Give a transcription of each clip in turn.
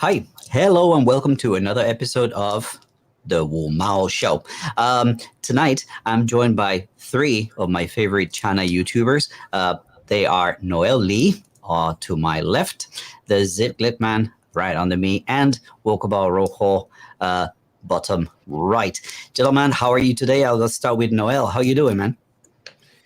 Hi, hello, and welcome to another episode of the WuMao Show. Tonight, I'm joined by three of my favorite China YouTubers. They are Noel Lee, to my left, the Zip Man right under me, and Wokabao Rojo, bottom right. Gentlemen, how are you today? I'll start with Noel. How you doing, man?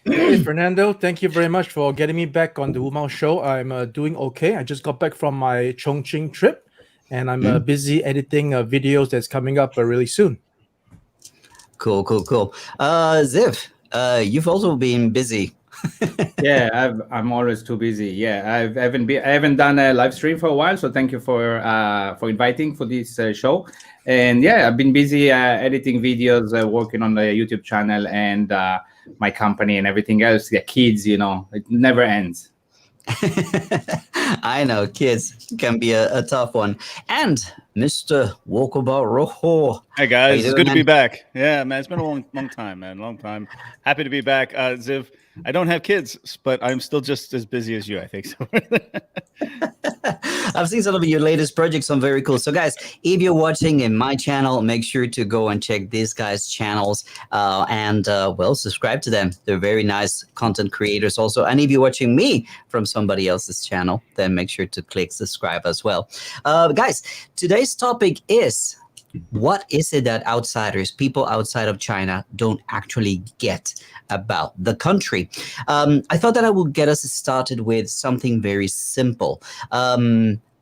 Hey, Fernando. Thank you very much for getting me back on the WuMao Show. I'm doing okay. I just got back from my Chongqing trip, and I'm busy editing videos that's coming up really soon. Cool. Ziv, you've also been busy. Yeah, I'm always too busy. Yeah, I haven't done a live stream for a while, so thank you for inviting for this show. And yeah, I've been busy editing videos, working on the YouTube channel and my company and everything else. The kids, it never ends. I know, kids can be a tough one. And Mr. Wokabao Rojo. Hey guys, it's good to man? be back. Yeah, man, it's been a long time, man. Long time. Happy to be back. Ziv, I don't have kids, but I'm still just as busy as you, I think. So. I've seen some of your latest projects. I'm very cool. So guys, if you're watching in my channel, make sure to go and check these guys' channels and subscribe to them. They're very nice content creators also. And if you're watching me from somebody else's channel, then make sure to click subscribe as well. Guys, today's topic is, what is it that outsiders, people outside of China, don't actually get about the country? I thought that I would get us started with something very simple.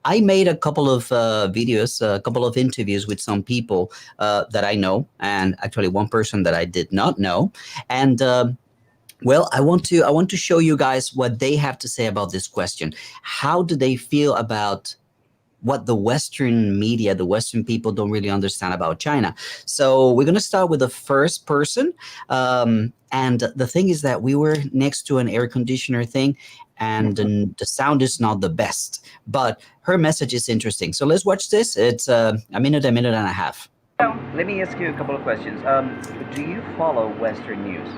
I made a couple of videos, a couple of interviews with some people that I know, and actually one person that I did not know. And well, I want to show you guys what they have to say about this question. How do they feel about what the Western media, the Western people don't really understand about China? So we're going to start with the first person. And the thing is that we were next to an air conditioner thing, and the sound is not the best, but her message is interesting. So let's watch this. It's a minute and a half. Let me ask you a couple of questions. Do you follow Western news?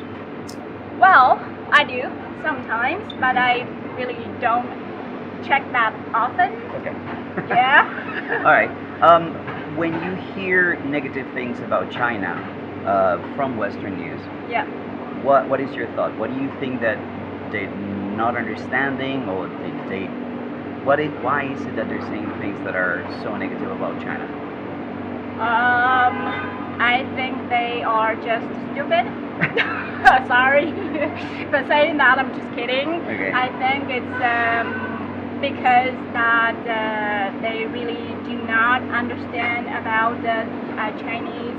Well, I do sometimes, but I really don't check that often. Okay. Yeah. All right. When you hear negative things about China from Western news, Yeah. what is your thought? What do you think that they're not understanding, or why is it that they're saying things that are so negative about China? I think they are just stupid. Sorry for saying that. I'm just kidding. Okay. I think it's because that they really do not understand about the Chinese.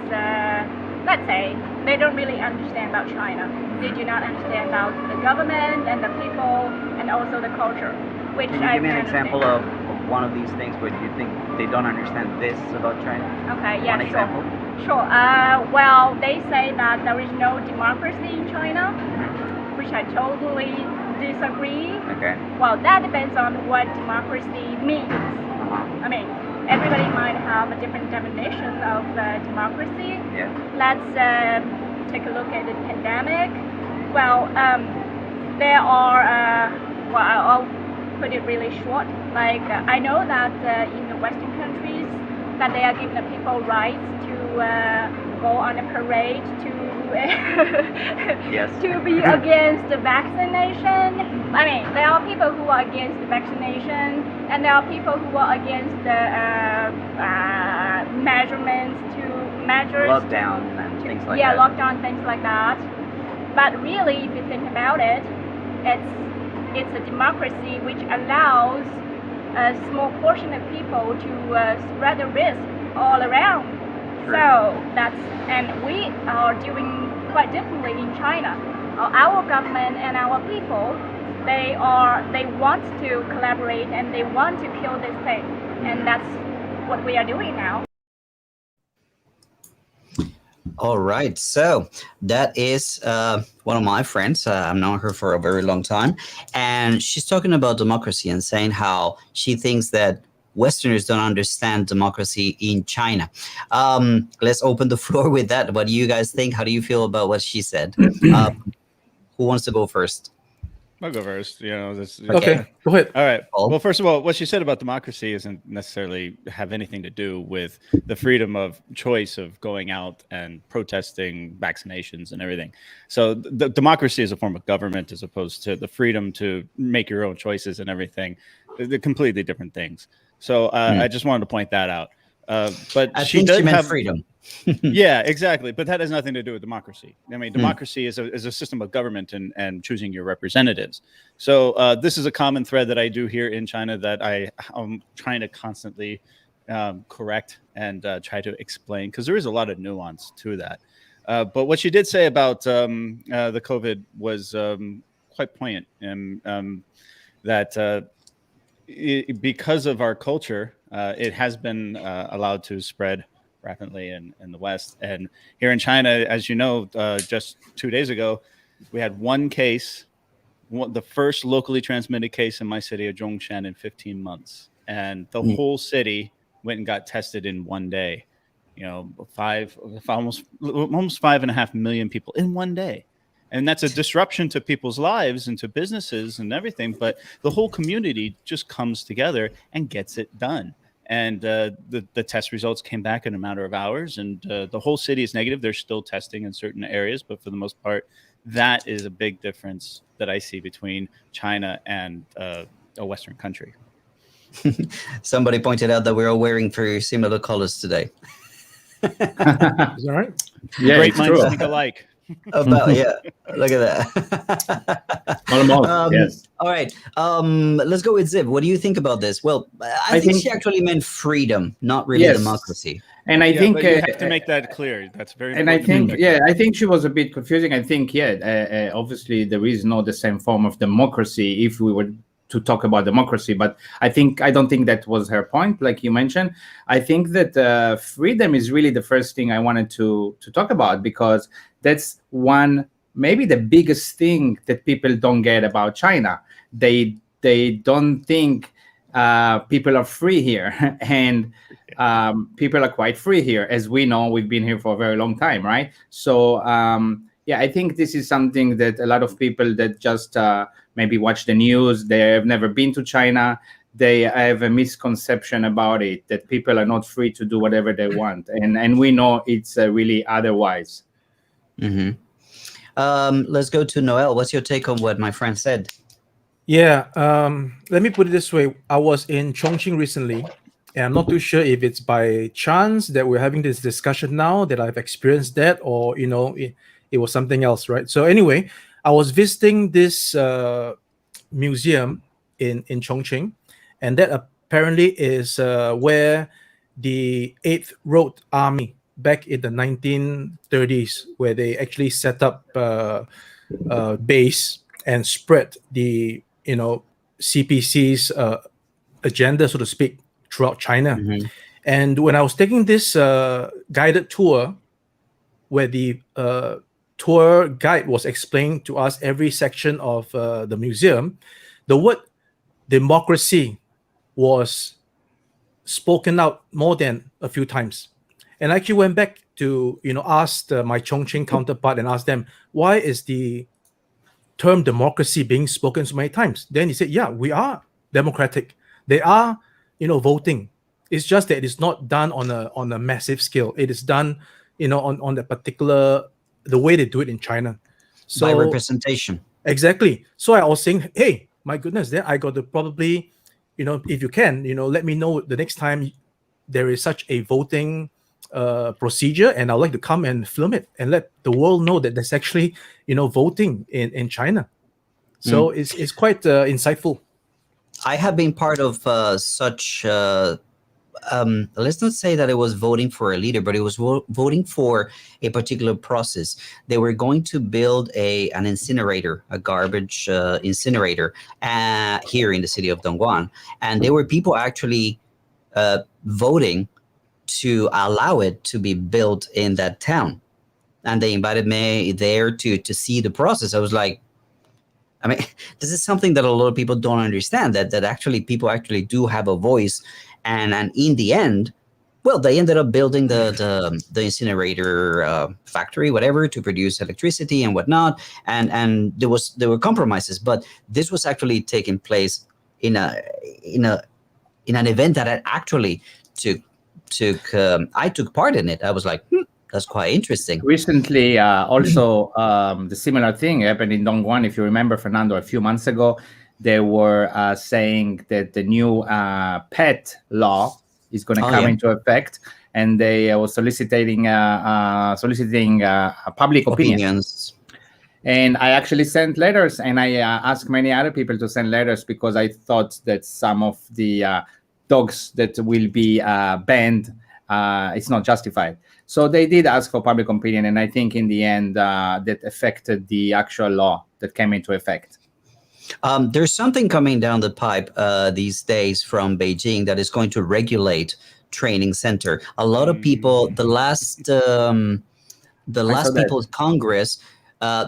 Let's say they don't really understand about China. They do not understand about the government and the people and also the culture. Which Can you give me an example of one of these things where you think they don't understand this about China? Okay, yeah, One example? Sure. Well, they say that there is no democracy in China, which I totally disagree. Okay. Well, that depends on what democracy means. I mean, everybody might have a different definition of democracy. Yeah. Let's take a look at the pandemic. Well, there are, I'll put it really short. Like, I know that in the Western countries, that they are giving the people rights to go on a parade to Yes. to be against the vaccination. I mean, there are people who are against the vaccination, and there are people who are against the measures Lockdown and things like yeah, that. lockdown, things like that. But really, if you think about it, it's a democracy which allows a small portion of people to spread the risk all around. True. So and we are doing quite differently in China. Our government and our people, they want to collaborate and they want to kill this thing, and that's what we are doing now. All right, so that is one of my friends. I've known her for a very long time, and she's talking about democracy and saying how she thinks that Westerners don't understand democracy in China. Let's open the floor with that. What do you guys think? How do you feel about what she said? Who wants to go first? I'll go first. You know, this. Okay, go ahead. All right. Paul? Well, first of all, what she said about democracy isn't necessarily have anything to do with the freedom of choice of going out and protesting vaccinations and everything. So the democracy is a form of government as opposed to the freedom to make your own choices and everything. They're completely different things. So I just wanted to point that out. But I she think did she meant have freedom. Yeah, exactly. But that has nothing to do with democracy. I mean, democracy is a system of government and choosing your representatives. So this is a common thread that I do here in China that I'm trying to constantly correct and try to explain, because there is a lot of nuance to that. But what she did say about the COVID was quite poignant, and that because of our culture, it has been allowed to spread rapidly in the West. And here in China, as you know, just 2 days ago, we had one case, the first locally transmitted case in my city of Zhongshan in 15 months. And the whole city went and got tested in one day. You know, almost 5.5 million people in one day. And that's a disruption to people's lives and to businesses and everything. But the whole community just comes together and gets it done. And the test results came back in a matter of hours, and the whole city is negative. They're still testing in certain areas, but for the most part, that is a big difference that I see between China and a Western country. Somebody pointed out that we're all wearing very similar colors today. Is that right? Yeah, Great it's minds true. think alike. About look at that. Almost, yes. All right, let's go with Ziv. What do you think about this? Well, I think she actually meant freedom, not really Yes. democracy. And I Yeah, think but you have to make that clear. That's very and I important to think, make yeah, that I think she was a bit confusing. I think, obviously there is not the same form of democracy if we were to talk about democracy, but I don't think that was her point, like you mentioned. I think that freedom is really the first thing I wanted to talk about, because that's maybe the biggest thing that people don't get about China. They don't think people are free here, and people are quite free here. As we know, we've been here for a very long time, right? So I think this is something that a lot of people that just maybe watch the news, they have never been to China, they have a misconception about it, that people are not free to do whatever they want, and we know it's really otherwise. Let's go to Noel. What's your take on what my friend said? Yeah, let me put it this way. I was in Chongqing recently, and I'm not too sure if it's by chance that we're having this discussion now, that I've experienced that, or it was something else, right? So anyway, I was visiting this museum in Chongqing, and that apparently is where the 8th Road Army back in the 1930s, where they actually set up base and spread the CPC's agenda, so to speak, throughout China. And when I was taking this guided tour, where the tour guide was explaining to us every section of the museum, the word democracy was spoken out more than a few times. And I actually went back to ask my Chongqing counterpart and asked them, why is the term democracy being spoken so many times? Then he said, yeah, we are democratic. They are voting. It's just that it's not done on a massive scale. It is done on the particular, the way they do it in China. So by representation. Exactly. So I was saying, hey, my goodness, then I got to probably, if you can, let me know the next time there is such a voting procedure, and I'd like to come and film it and let the world know that there's actually, voting in China. So it's quite insightful. I have been part of such. Let's not say that it was voting for a leader, but it was voting for a particular process. They were going to build an incinerator, a garbage incinerator here in the city of Dongguan. And there were people actually voting to allow it to be built in that town. And they invited me there to see the process. I was like, I mean, this is something that a lot of people don't understand, that actually people actually do have a voice. And in the end, well, they ended up building the incinerator factory, whatever, to produce electricity and whatnot, and there were compromises, but this was actually taking place in an event that I actually I took part in it. I was like, that's quite interesting. Recently, also the similar thing happened in Dongguan. If you remember, Fernando, a few months ago, they were saying that the new pet law is going to come into effect, and they were soliciting public Opinions. And I actually sent letters, and I asked many other people to send letters because I thought that some of the dogs that will be banned, it's not justified. So they did ask for public opinion, and I think in the end that affected the actual law that came into effect. There's something coming down the pipe these days from Beijing that is going to regulate training center. A lot of people, the last People's Congress,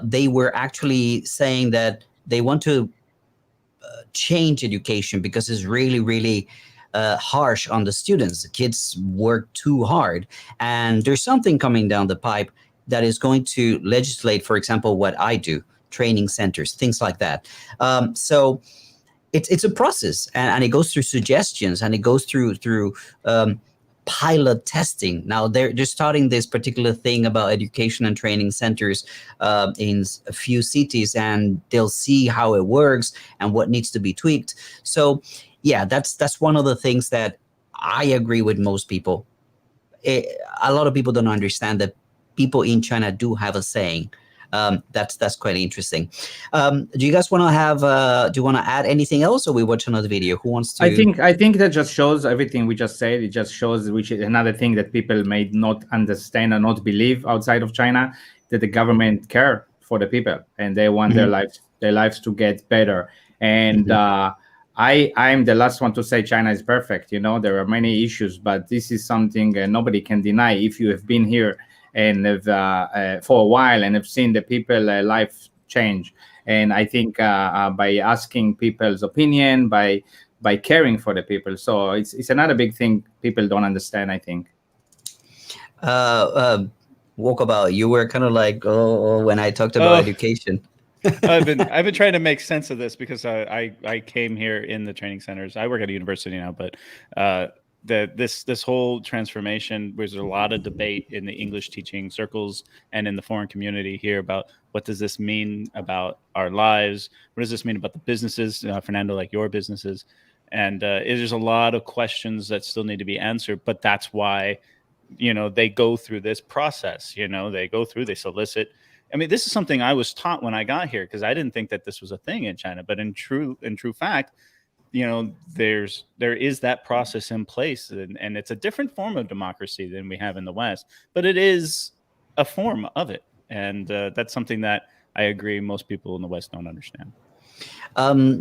they were actually saying that they want to change education because it's really, really harsh on the students. The kids work too hard. And there's something coming down the pipe that is going to legislate, for example, what I do, training centers, things like that. So it's a process, and it goes through suggestions, and it goes through pilot testing. Now they're starting this particular thing about education and training centers in a few cities, and they'll see how it works and what needs to be tweaked. So yeah, that's one of the things that I agree with most people. A lot of people don't understand that people in China do have a saying. That's quite interesting. Do you guys want to have? Do you want to add anything else, or we watch another video? Who wants to? I think that just shows everything we just said. It just shows, which is another thing that people may not understand or not believe outside of China, that the government care for the people and they want their lives to get better. And I'm the last one to say China is perfect. You know, there are many issues, but this is something nobody can deny. If you have been here and have for a while and have seen the people life change, and I think by asking people's opinion, by caring for the people, so it's another big thing people don't understand, I think. Walkabout, you were kind of like, when I talked about education. I've been trying to make sense of this because I came here in the training centers. I work at a university now, but this whole transformation, there's a lot of debate in the English teaching circles and in the foreign community here about what does this mean about our lives? What does this mean about the businesses, Fernando, like your businesses? And there's a lot of questions that still need to be answered, but that's why, they go through this process. They solicit. I mean, this is something I was taught when I got here, because I didn't think that this was a thing in China. But in true fact, there is that process in place, and it's a different form of democracy than we have in the West, but it is a form of it. And that's something that I agree most people in the West don't understand.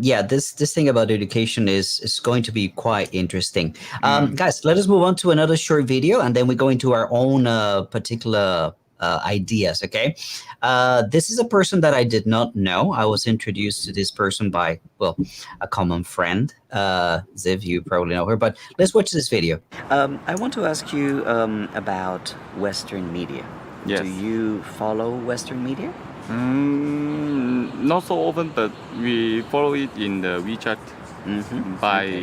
Yeah, this thing about education is going to be quite interesting. Guys, let us move on to another short video, and then we go into our own particular ideas. Okay, this is a person that I did not know. I was introduced to this person by, well, a common friend. Ziv, you probably know her, but let's watch this video. I want to ask you about Western media. Yes. Do you follow Western media? Not so often, but we follow it in the WeChat by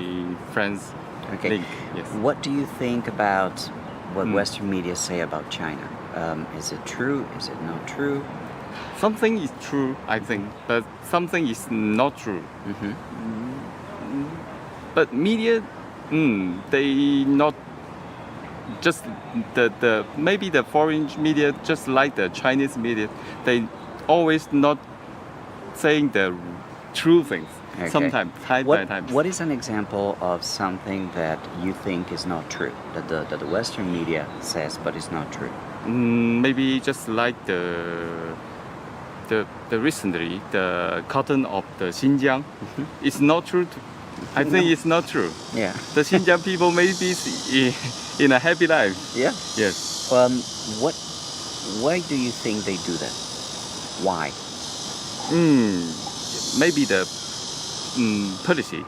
friends. Okay. Link. Yes. What do you think about what Western media say about China? Is it true? Is it not true? Something is true, I think, but something is not true. But media, they not just the maybe the foreign media, just like the Chinese media, they always not saying the true things. Okay. Sometimes, time by time. What is an example of something that you think is not true, that the Western media says but is not true? Maybe just like the recently the cotton of the Xinjiang, it's not true. I think it's not true. Yeah. The Xinjiang people may be in a happy life. Yeah. Yes. Why do you think they do that? Why? Maybe the policy.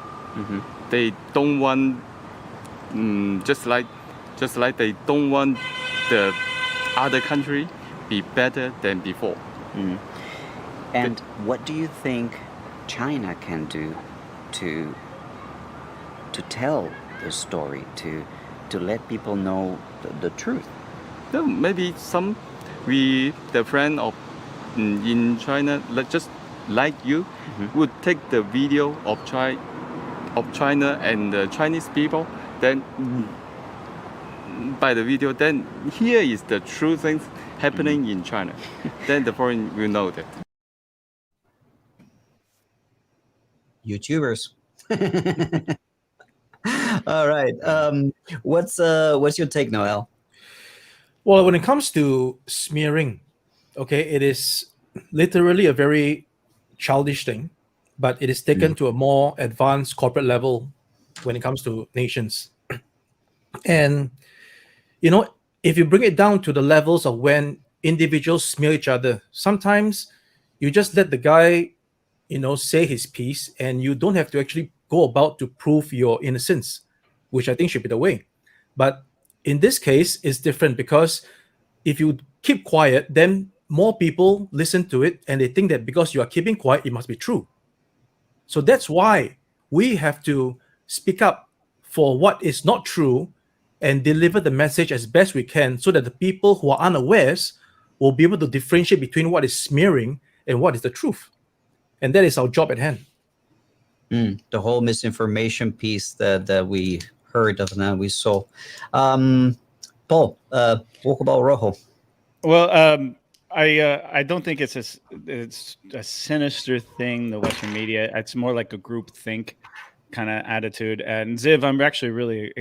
They don't want just like just like they don't want the other country be better than before. And what do you think China can do to tell the story, to let people know the truth? No, maybe the friend of in China, just like you, would take the video of China and the Chinese people, then by the video, then here is the true things happening in China. Then the foreign will know that. YouTubers. All right. What's your take, Noel? Well, when it comes to smearing, okay, it is literally a very childish thing, but it is taken to a more advanced corporate level when it comes to nations. And, you know, if you bring it down to the levels of when individuals smear each other, sometimes you just let the guy, you know, say his piece, and you don't have to actually go about to prove your innocence, which I think should be the way. But in this case, it's different, because if you keep quiet, then more people listen to it, and they think that because you are keeping quiet, it must be true. So that's why we have to speak up for what is not true and deliver the message as best we can, so that the people who are unawares will be able to differentiate between what is smearing and what is the truth. And that is our job at hand. The whole misinformation piece that we heard of and we saw. Paul, talk about Rojo. Well, I don't think it's a sinister thing, the Western media. It's more like a group think kind of attitude. And Ziv, I'm actually really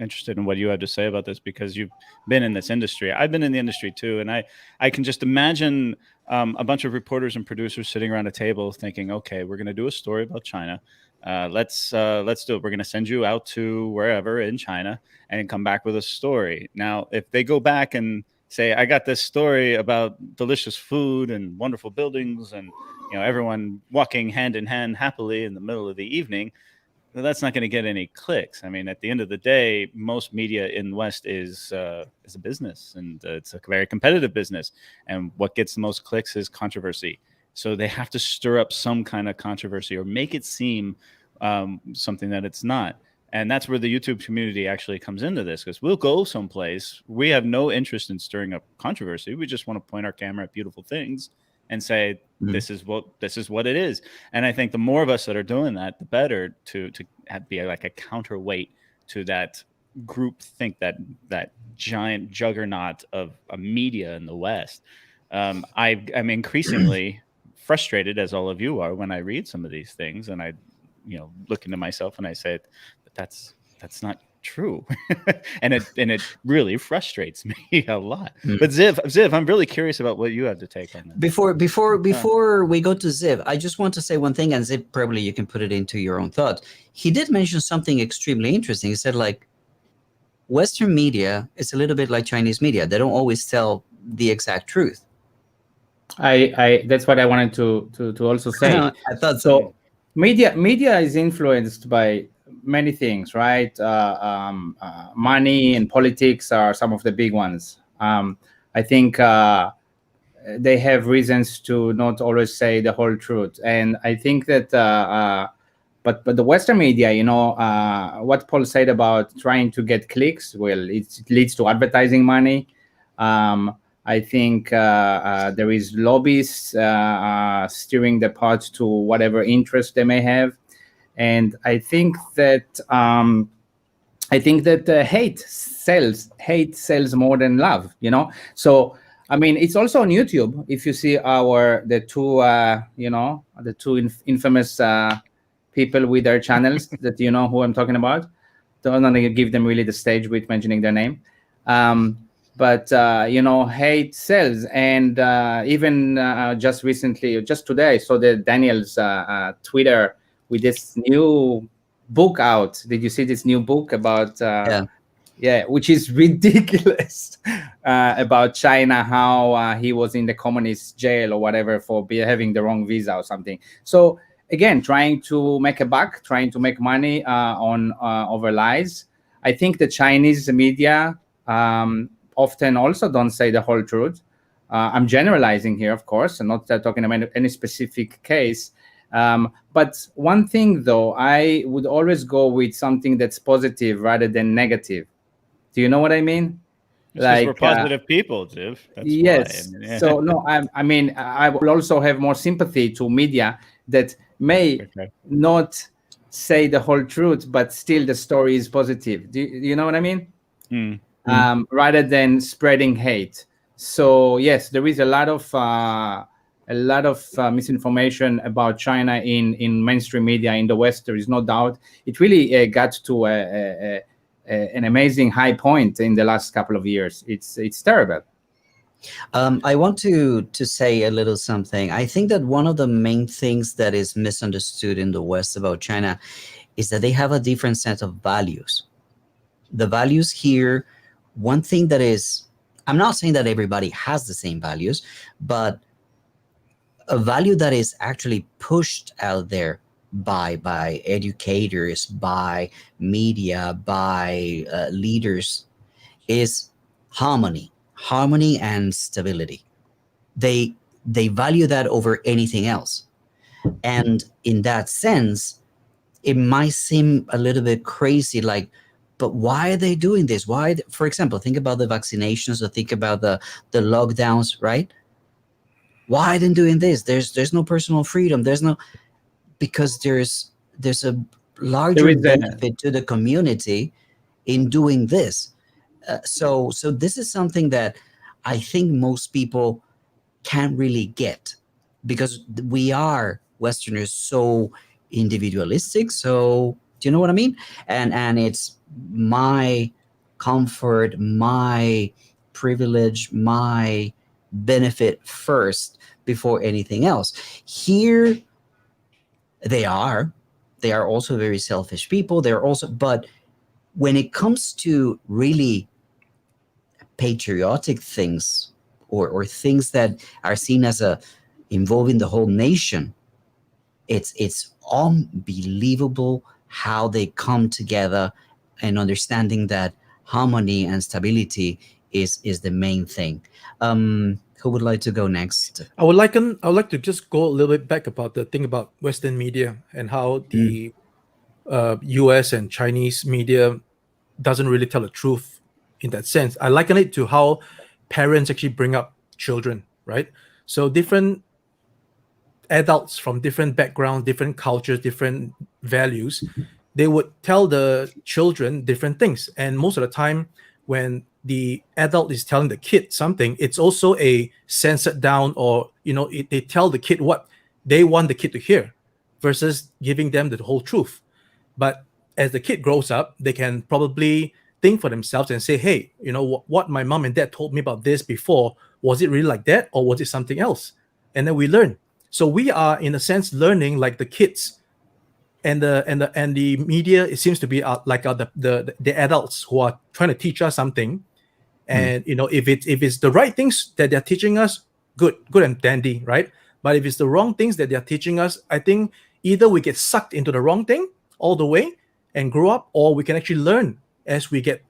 interested in what you have to say about this, because you've been in this industry. I've been in the industry too, and I can just imagine a bunch of reporters and producers sitting around a table thinking, okay, we're going to do a story about China. Let's do it. We're going to send you out to wherever in China and come back with a story. Now, if they go back and say, I got this story about delicious food and wonderful buildings and, you know, everyone walking hand in hand happily in the middle of the evening, well, that's not going to get any clicks. I mean, at the end of the day, most media in the West is a business, and it's a very competitive business. And what gets the most clicks is controversy. So they have to stir up some kind of controversy or make it seem something that it's not. And that's where the YouTube community actually comes into this, because we'll go someplace. We have no interest in stirring up controversy. We just want to point our camera at beautiful things and say, this is what it is. And I think the more of us that are doing that, the better to be like a counterweight to that group think, that giant juggernaut of a media in the West. I'm increasingly frustrated, as all of you are, when I read some of these things, and I, you know, look into myself and I say, that's not true. and it really frustrates me a lot. But Ziv, I'm really curious about what you have to take on that. Before we go to Ziv, I just want to say one thing, and Ziv, probably you can put it into your own thought. He did mention something extremely interesting. He said, like, Western media is a little bit like Chinese media. They don't always tell the exact truth. I that's what I wanted to also say. I thought so. Media is influenced by many things, right? Money and politics are some of the big ones. I think they have reasons to not always say the whole truth, and I think that. But the Western media, you know, what Paul said about trying to get clicks, well, it leads to advertising money. I think there is lobbyists steering the pot to whatever interest they may have, and I think that hate sells more than love. You know, so I mean, it's also on YouTube. If you see the two infamous people with their channels, that you know who I'm talking about. Don't want to give them really the stage with mentioning their name. But you know, hate sells, and even just recently, just today, I saw the Daniel's Twitter with this new book out. Did you see this new book about? Yeah, which is ridiculous about China, how he was in the communist jail or whatever for having the wrong visa or something. So again, trying to make a buck, trying to make money over lies. I think the Chinese media often also don't say the whole truth. I'm generalizing here, of course, and not talking about any specific case. But one thing, though, I would always go with something that's positive rather than negative. Do you know what I mean? It's because we're positive people, Ziv. That's yes. why. I mean, yeah. So no, I mean, I will also have more sympathy to media that may not say the whole truth, but still the story is positive. Do you know what I mean? Rather than spreading hate. So yes, there is a lot of misinformation about China in mainstream media in the West. There is no doubt. It really got to an amazing high point in the last couple of years. It's terrible. I want to say a little something. I think that one of the main things that is misunderstood in the West about China is that they have a different set of values. The values here, one thing that is, I'm not saying that everybody has the same values, but a value that is actually pushed out there by educators, by media, by leaders is harmony and stability. They value that over anything else. And in that sense, it might seem a little bit crazy, like, but why are they doing this? Why, for example, think about the vaccinations, or think about the lockdowns, right? Why are they doing this? There's no personal freedom. There's no, because there's a larger benefit to the community in doing this. So this is something that I think most people can't really get, because we are Westerners so individualistic. So do you know what I mean? And it's my comfort, my privilege, my benefit first before anything else. Here they are also very selfish people. They're also, but when it comes to really patriotic things, or things that are seen as involving the whole nation, it's unbelievable how they come together, and understanding that harmony and stability is the main thing. Who would like to go next? I would like to just go a little bit back about the thing about Western media and how the US and Chinese media doesn't really tell the truth in that sense. I liken it to how parents actually bring up children, right? So different adults from different backgrounds, different cultures, different values, they would tell the children different things. And most of the time, when the adult is telling the kid something, it's also a censored down, or they tell the kid what they want the kid to hear, versus giving them the whole truth. But as the kid grows up, they can probably think for themselves and say, hey, what my mom and dad told me about this before, was it really like that, or was it something else? And then we learn. So we are, in a sense, learning like the kids, and the media. It seems to be like the adults who are trying to teach us something. And if it's the right things that they're teaching us, good and dandy, right? But if it's the wrong things that they're teaching us, I think either we get sucked into the wrong thing all the way and grow up, or we can actually learn as we get,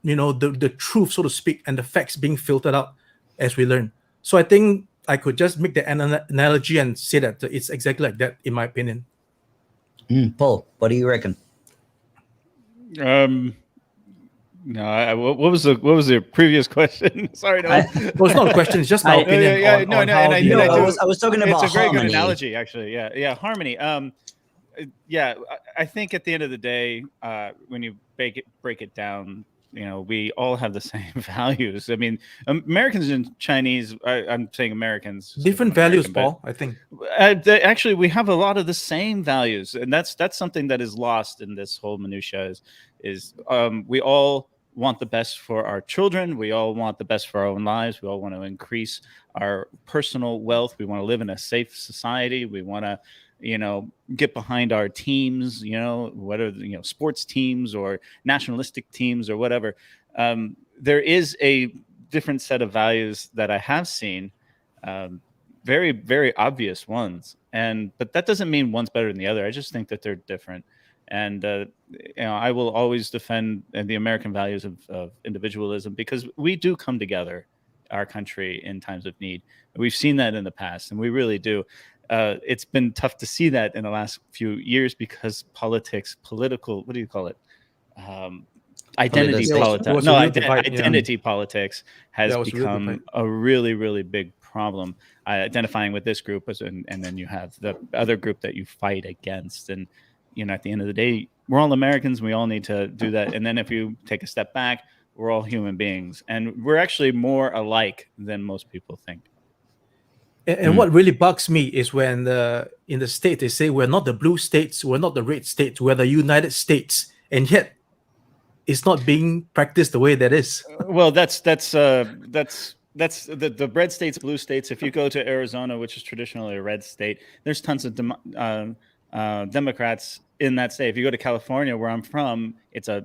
the truth, so to speak, and the facts being filtered out as we learn. So I think I could just make the analogy and say that it's exactly like that, in my opinion. Paul, what do you reckon? No, what was the previous question? Sorry, no. Well, it's not a question. It's just my opinion. I was talking about it's a very harmony. good analogy, actually. Yeah, harmony. Yeah, I think at the end of the day, when you break it down, we all have the same values. I mean, Americans and Chinese, I'm saying Americans. Different values, Paul, I think. Actually, we have a lot of the same values. And that's something that is lost in this whole minutia is we all want the best for our children. We all want the best for our own lives. We all want to increase our personal wealth. We want to live in a safe society. We want to get behind our teams, whether sports teams or nationalistic teams or whatever. There is a different set of values that I have seen, very, very obvious ones. But that doesn't mean one's better than the other. I just think that they're different. And I will always defend the American values of individualism, because we do come together, our country, in times of need. We've seen that in the past, and we really do. It's been tough to see that in the last few years, because political, what do you call it? Identity Politicization. politics. was a real divide, yeah. Identity politics has Yeah, it was a real become divide. a really, really big problem. Identifying with this group, and then you have the other group that you fight against. And at the end of the day, we're all Americans. We all need to do that. And then if you take a step back, we're all human beings, and we're actually more alike than most people think. And what really bugs me is when in the state they say we're not the blue states, we're not the red states, we're the United States, and yet it's not being practiced the way that is. Well, that's the red states, blue states. If you go to Arizona, which is traditionally a red state, there's tons of Democrats in that state. If you go to California, where I'm from, it's a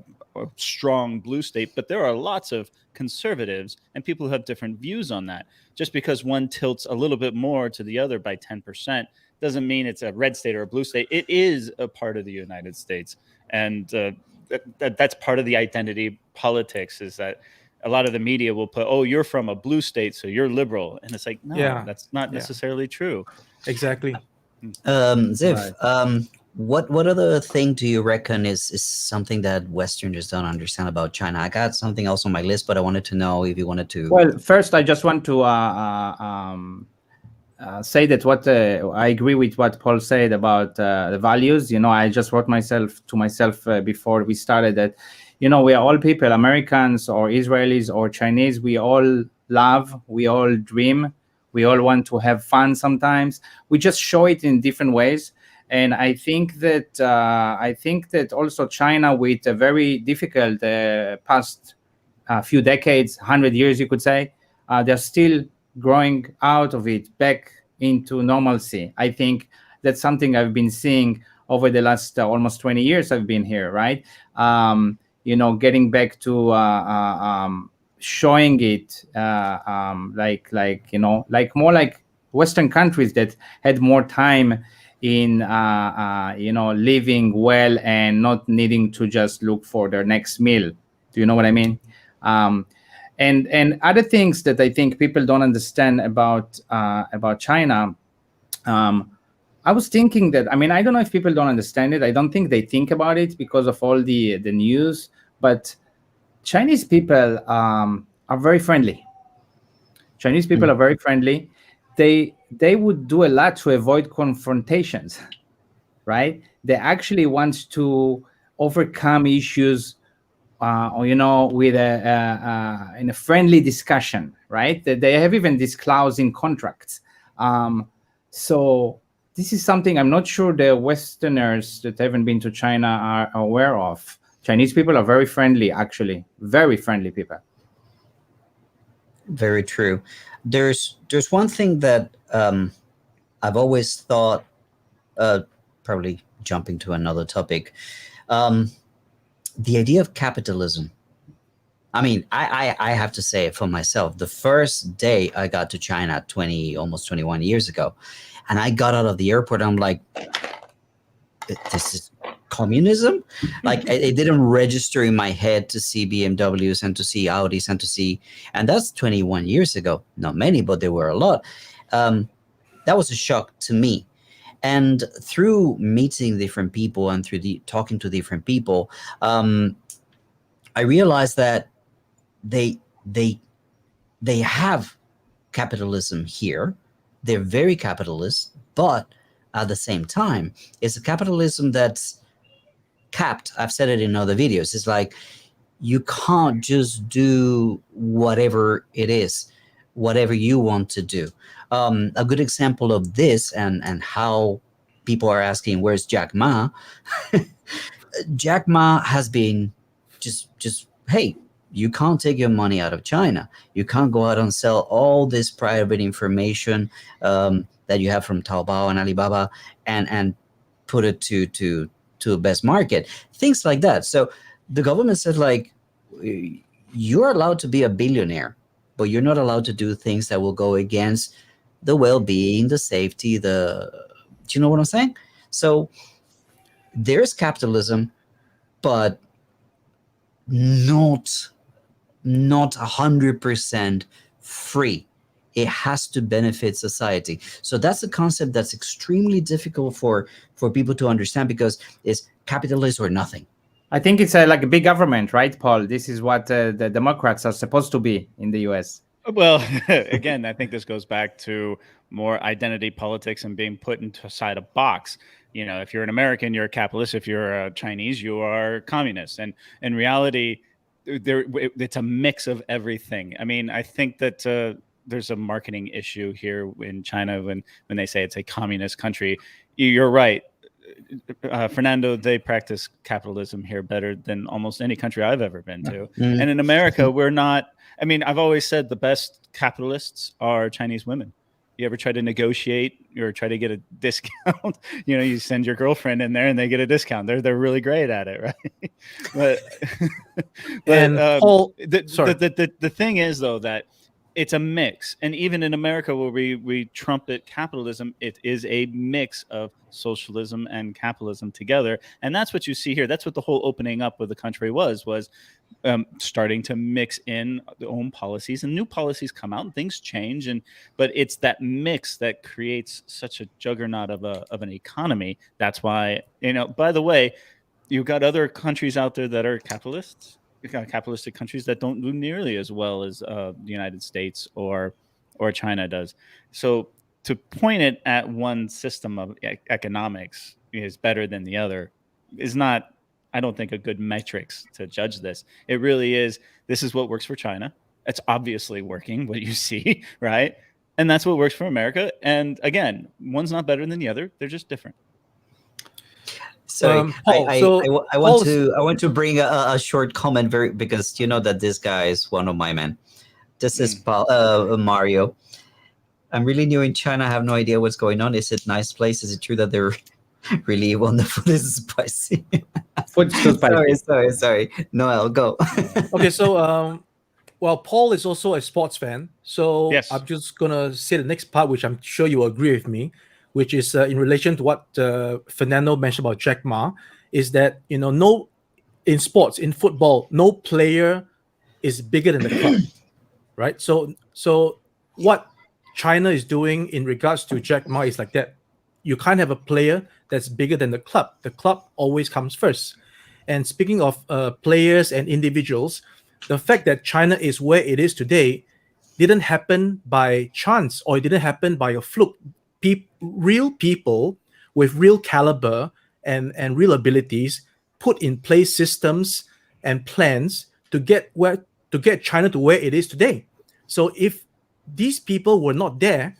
strong blue state, but there are lots of conservatives and people who have different views on that. Just because one tilts a little bit more to the other by 10% doesn't mean it's a red state or a blue state. It is a part of the United States, and that's part of the identity politics, is that a lot of the media will put, oh, you're from a blue state, so you're liberal. And it's like, no, that's not necessarily true. Exactly. Ziv, what other thing do you reckon is something that Westerners don't understand about China? I got something else on my list, but I wanted to know if you wanted to. Well, first, I just want to say that I agree with what Paul said about the values. I just wrote to myself before we started that, we are all people, Americans or Israelis or Chinese. We all love, we all dream, we all want to have fun sometimes. We just show it in different ways. And I think that also China, with a very difficult past few decades, 100 years, you could say, they're still growing out of it back into normalcy. I think that's something I've been seeing over the last almost 20 years I've been here, right? Getting back to showing it like more like Western countries that had more time in living well and not needing to just look for their next meal. Do you know what I mean? And other things that I think people don't understand about China. I was thinking that, I don't know if people don't understand it. I don't think they think about it because of all the news, but Chinese people are very friendly. Chinese people are very friendly. They would do a lot to avoid confrontations, right? They actually want to overcome issues, with in a friendly discussion, right? They have even this clause in contracts. So this is something I'm not sure the Westerners that haven't been to China are aware of. Chinese people are very friendly, actually, very friendly people. Very true. There's one thing that I've always thought, probably jumping to another topic, the idea of capitalism. I have to say it for myself. The first day I got to China almost 21 years ago, and I got out of the airport, I'm like, this is communism? Like, it didn't register in my head to see BMWs and to see Audis and that's 21 years ago. Not many, but there were a lot. That was a shock to me. And through meeting different people and through talking to different people, I realized that they have capitalism here. They're very capitalist, but at the same time, it's a capitalism that's capped. I've said it in other videos. It's like, you can't just do whatever it is, whatever you want to do. A good example of this and how people are asking, where's Jack Ma? Jack Ma has been just, hey, you can't take your money out of China. You can't go out and sell all this private information that you have from Taobao and Alibaba and put it to a best market. Things like that. So the government said, like, you're allowed to be a billionaire, but you're not allowed to do things that will go against the well-being, the safety, do you know what I'm saying? So there's capitalism, but not 100% free. It has to benefit society. So that's a concept that's extremely difficult for people to understand, because it's capitalist or nothing. I think it's like a big government, right, Paul? This is what the Democrats are supposed to be in the US. Well, again, I think this goes back to more identity politics and being put inside a box. You know, if you're an American, you're a capitalist. If you're a Chinese, you are communist. And in reality, it's a mix of everything. I mean, I think that there's a marketing issue here in China when they say it's a communist country. You're right. Fernando, they practice capitalism here better than almost any country I've ever been to. And in America, we're not. I mean, I've always said the best capitalists are Chinese women. You ever try to negotiate or try to get a discount? You know, you send your girlfriend in there and they get a discount. They're really great at it, right? but Paul, the thing is, though, that it's a mix. And even in America, where we trumpet capitalism, it is a mix of socialism and capitalism together. And that's what you see here. That's what the whole opening up of the country was starting to mix in their own policies, and new policies come out and things change. But it's that mix that creates such a juggernaut of an economy. That's why, you know, by the way, you've got other countries out there that are capitalists. You've got capitalistic countries that don't do nearly as well as the United States or China does. So to point it at one system of economics is better than the other is not, I don't think, a good metrics to judge this. It really is, this is what works for China. It's obviously working, what you see, right? And that's what works for America. And again, one's not better than the other. They're just different. So Paul, I want to bring a short comment, because you know that this guy is one of my men. This is Mario. I'm really new in China. I have no idea what's going on. Is it nice place? Is it true that they're really evil and the food is spicy? Food's too spicy. Sorry. Noel, go. Okay, so well, Paul is also a sports fan, so yes. I'm just gonna say the next part, which I'm sure you will agree with me, which is in relation to what Fernando mentioned about Jack Ma, is that, you know, in sports, in football, no player is bigger than the club, right? So what China is doing in regards to Jack Ma is like that. You can't have a player that's bigger than the club. The club always comes first. And speaking of players and individuals, the fact that China is where it is today didn't happen by chance, or it didn't happen by a fluke. Real people with real caliber and real abilities put in place systems and plans to get China to where it is today. So if these people were not there,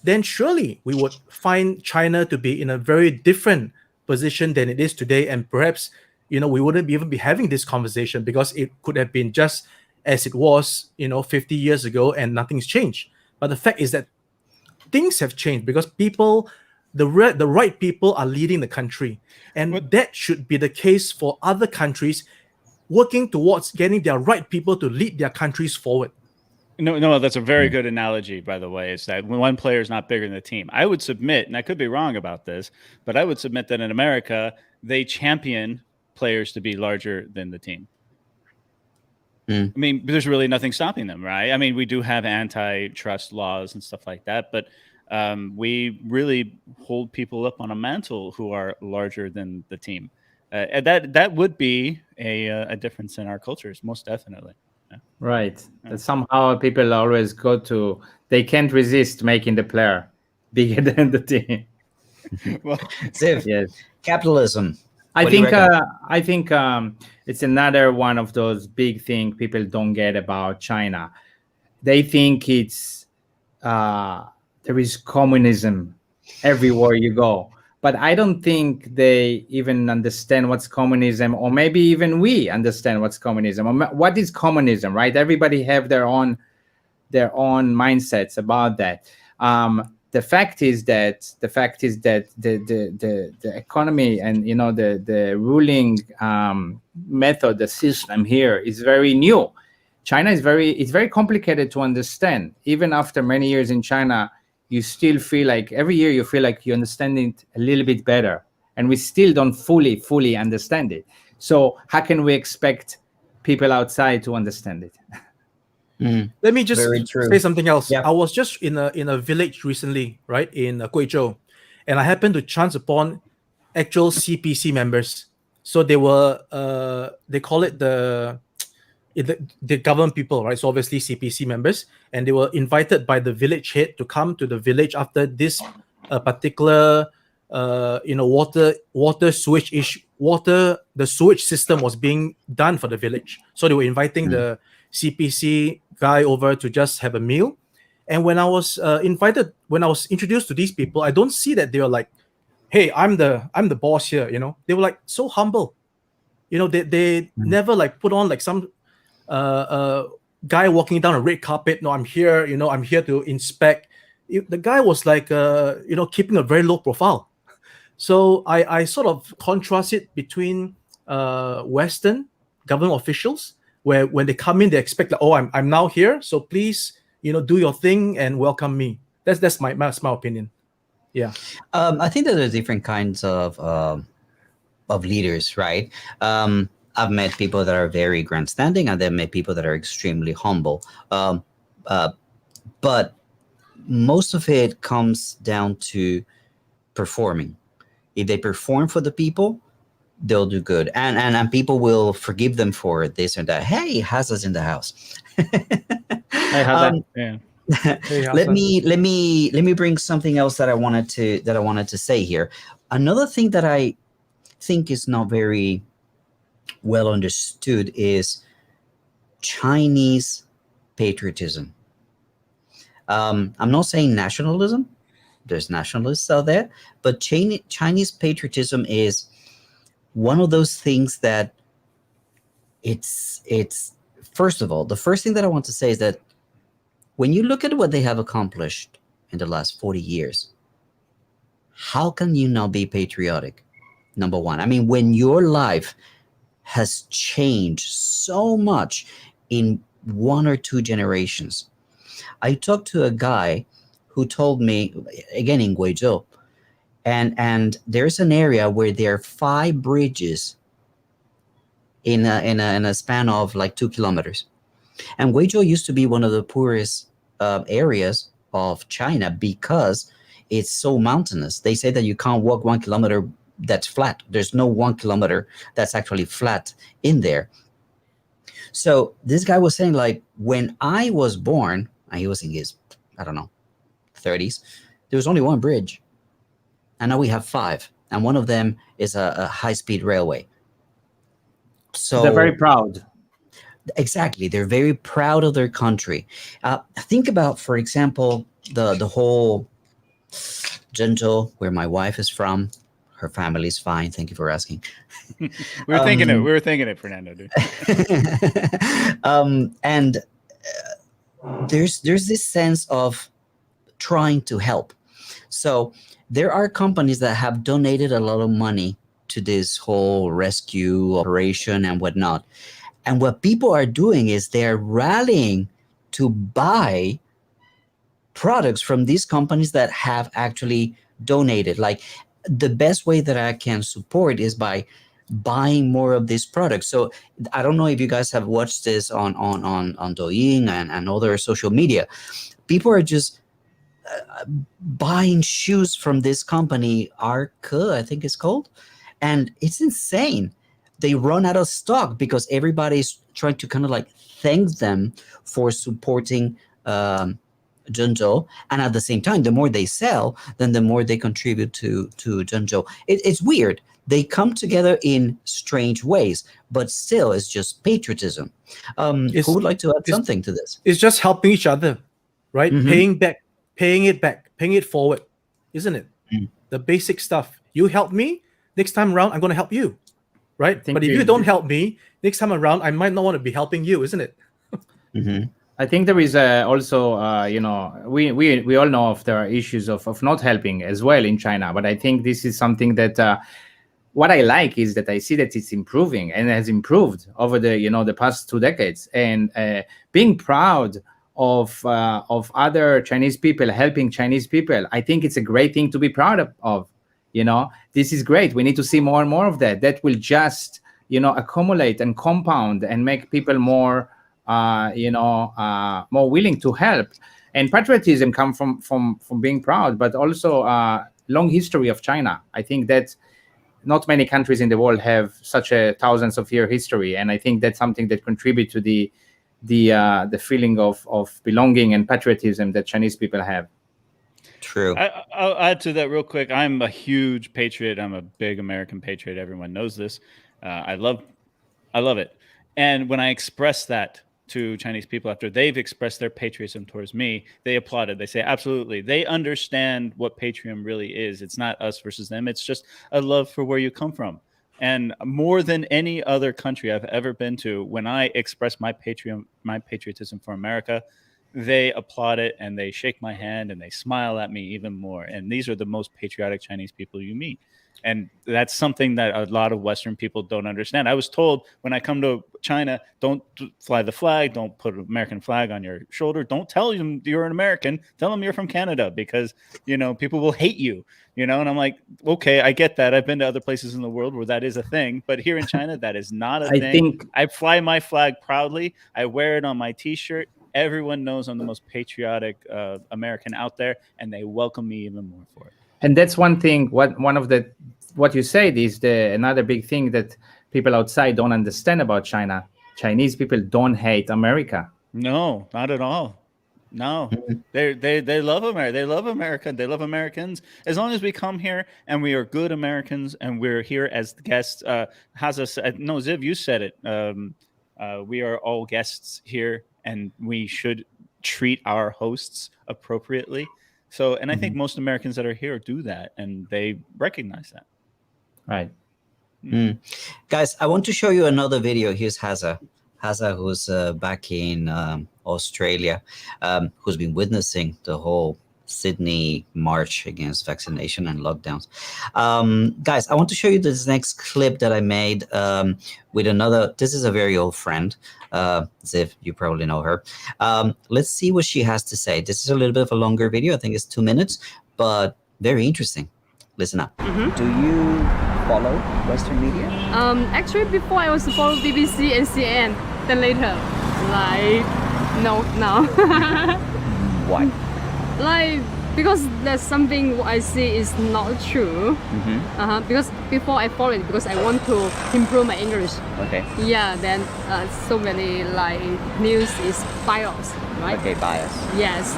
then surely we would find China to be in a very different position than it is today. And perhaps, you know, we wouldn't even be having this conversation, because it could have been just as it was, you know, 50 years ago, and nothing's changed. But the fact is that things have changed, because the right people are leading the country. And that should be the case for other countries working towards getting their right people to lead their countries forward. No, that's a very good analogy, by the way. Is that when one player is not bigger than the team. I would submit, and I could be wrong about this, but I would submit that in America, they champion players to be larger than the team. I mean, there's really nothing stopping them, right? I mean, we do have antitrust laws and stuff like that, but we really hold people up on a mantle who are larger than the team. And that would be a difference in our cultures, most definitely. Yeah. Right. Yeah. Somehow people always they can't resist making the player bigger than the team. Well, Ziv, yes. Capitalism. I think it's another one of those big things people don't get about China. They think it's there is communism everywhere you go. But I don't think they even understand what's communism, or maybe even we understand what's communism. Or what is communism, right? Everybody have their own mindsets about that. The fact is that the economy and, you know, the ruling method, the system here is very new. China is very complicated to understand. Even after many years in China, you still feel like every year you feel like you understand it a little bit better. and we still don't fully understand it. So how can we expect people outside to understand it? Let me just Very true. say something else. Yeah. I was just in a village recently, right, in Guizhou, and I happened to chance upon actual CPC members. So they were they call it the government people, right? So obviously CPC members, and they were invited by the village head to come to the village after this particular water sewage issue. The sewage system was being done for the village. So they were inviting the CPC guy over to just have a meal. And when I was introduced to these people, I don't see that they were like, "Hey, I'm the boss here." They were like so humble. They never like put on like some guy walking down a red carpet. No, I'm here. I'm here to inspect. The guy was like keeping a very low profile. So I sort of contrast it between Western government officials, where when they come in, they expect like, oh, I'm now here, so please, do your thing and welcome me. That's my opinion. Yeah. I think that there's different kinds of leaders, right? I've met people that are very grandstanding, and then met people that are extremely humble. But most of it comes down to performing. If they perform for the people, they'll do good, and people will forgive them for this or that. Hey, Hazard's in the house. Hey, Hazard. Yeah. let me bring something else that I wanted to say here. Another thing that I think is not very well understood is Chinese patriotism. I'm not saying nationalism. There's nationalists out there, but Chinese patriotism is one of those things that it's first of all, the first thing that I want to say is that when you look at what they have accomplished in the last 40 years, how can you not be patriotic? Number one, I mean, when your life has changed so much in 1 or 2 generations. I talked to a guy who told me, again in Guizhou, and there's an area where there are 5 bridges in a span of like 2 kilometers. And Guizhou used to be one of the poorest areas of China because it's so mountainous. They say that you can't walk 1 kilometer that's flat. There's no 1 kilometer that's actually flat in there. So this guy was saying, like, when I was born, and he was in his, I don't know, 30s, there was only 1 bridge. And now we have 5. And one of them is a high-speed railway. So they're very proud. Exactly. They're very proud of their country. Think about, for example, the whole Zhengzhou, where my wife is from. Her family's fine. Thank you for asking. We were thinking it. We were thinking it, Fernando. Dude. And there's this sense of trying to help. So there are companies that have donated a lot of money to this whole rescue operation and whatnot. And what people are doing is they're rallying to buy products from these companies that have actually donated. Like, the best way that I can support is by buying more of these products. So I don't know if you guys have watched this on Douyin and other social media. People are just buying shoes from this company, Arke, I think it's called. And it's insane. They run out of stock because everybody's trying to kind of like thank them for supporting Zhengzhou, and at the same time, the more they sell, then the more they contribute to Zhengzhou. It's weird. They come together in strange ways, but still, it's just patriotism. Who would like to add something to this? It's just helping each other, right? Mm-hmm. Paying it forward, isn't it? The basic stuff. You help me, next time around, I'm going to help you, right? But if you don't help me, next time around, I might not want to be helping you, isn't it? Mm-hmm. I think there is also, we all know of there are issues of not helping as well in China. But I think this is something that what I like is that I see that it's improving and has improved over the past 2 decades. And being proud of other Chinese people helping Chinese people, I think it's a great thing to be proud of. This is great. We need to see more and more of that. That will just accumulate and compound and make people more more willing to help. And patriotism comes from being proud, but also long history of China. I think that not many countries in the world have such a thousands of year history, and I think that's something that contributes to the feeling of belonging and patriotism that Chinese people have. True. I'll add to that real quick. I'm a huge patriot. I'm a big American patriot. Everyone knows this. I love it. And when I express that to Chinese people after they've expressed their patriotism towards me, they applauded. They say, absolutely. They understand what patriotism really is. It's not us versus them. It's just a love for where you come from. And more than any other country I've ever been to, when I express my patriotism for America, they applaud it and they shake my hand and they smile at me even more. And these are the most patriotic Chinese people you meet. And that's something that a lot of Western people don't understand. I was told when I come to China, don't fly the flag, don't put an American flag on your shoulder, don't tell them you're an American, tell them you're from Canada, because, people will hate you, and I'm like, okay, I get that. I've been to other places in the world where that is a thing, but here in China, that is not a thing. I fly my flag proudly. I wear it on my T-shirt. Everyone knows I'm the most patriotic American out there, and they welcome me even more for it. And that's one thing. What you said is another big thing that people outside don't understand about China. Chinese people don't hate America. No, not at all. No, they love America. They love America. They love Americans. As long as we come here and we are good Americans and we're here as guests. Ziv, you said it. We are all guests here, and we should treat our hosts appropriately. So, and I think most Americans that are here do that, and they recognize that. Right. Guys, I want to show you another video. Here's Haza, who's back in Australia, who's been witnessing the whole Sydney march against vaccination and lockdowns. Guys, I want to show you this next clip that I made with another. This is a very old friend, Ziv, you probably know her. Let's see what she has to say. This is a little bit of a longer video. I think it's 2 minutes, but very interesting. Listen up. Do you follow Western media? Actually, before I was follow BBC and CNN. Then later, no. Why? Because there's something what I see is not true. Because before I follow it, because I want to improve my English. Okay. Yeah. Then so many news is bias, right? Okay, bias. Yes.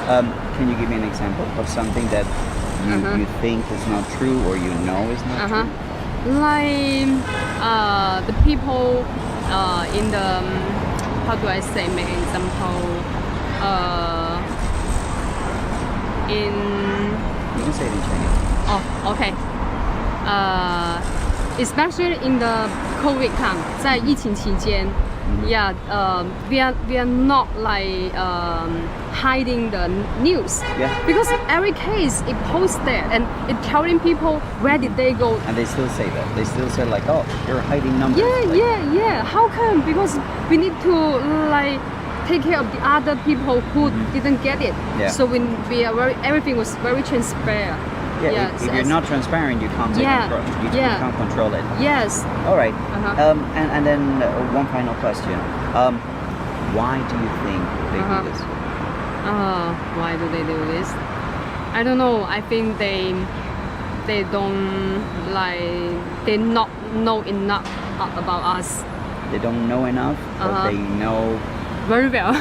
Can you give me an example of something that you think is not true or is not true? The people in the how do I say? Make an example. You can say it in Chinese. Oh, okay. Especially in the COVID time, 在疫情期间, yeah, we are not hiding the news. Yeah. Because every case it posts there and it telling people where did they go. And they still say that. They still say oh, you're hiding numbers. Yeah. How come? Because we need to take care of the other people who didn't get it. Yeah. So everything was very transparent. Yeah, if you're not transparent, you can't take control. You can't control it. Yes. All right. And then one final question. Why do you think they do this? Why do they do this? I don't know. I think they don't they not know enough about us. They don't know enough, but they know very well.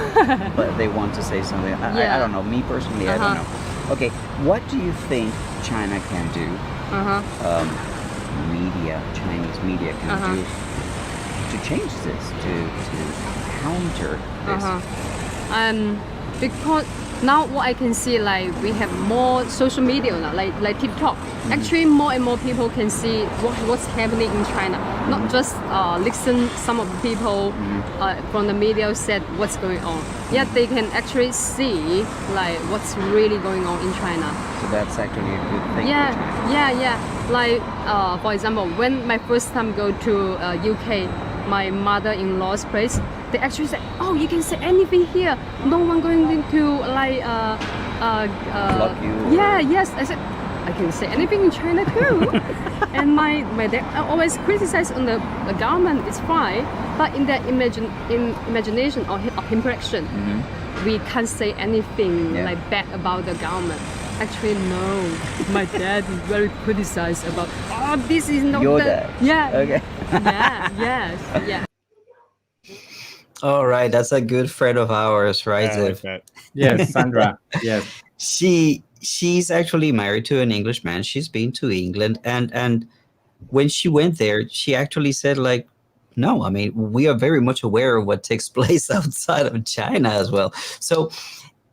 But they want to say something. I don't know. Me personally, I don't know. Okay, what do you think China can do? Chinese media can do to change this, to counter this? Because now what I can see, we have more social media now, like TikTok. Actually, more and more people can see what's happening in China. Not just listen some of the people from the media said what's going on. Yet they can actually see what's really going on in China. So that's actually a good thing. Yeah. For example, when my first time go to UK, my mother-in-law's place, they actually said, "Oh, you can say anything here. No one going to block you." Yes. I said, I can say anything in China too. And my dad always criticize on the government. It's fine, but in their imagination or impression, we can't say anything like bad about the government. Actually, no. My dad is very criticized about. Oh, this is not Your the. dad? Yeah. Okay. Yeah. Yes. Yeah. All right, that's a good friend of ours, right? Yeah, I like Ziv? that. Yes, Sandra. Yes. She's actually married to an English man. She's been to England, and when she went there, she actually said like, no, I mean, we are very much aware of what takes place outside of China as well. So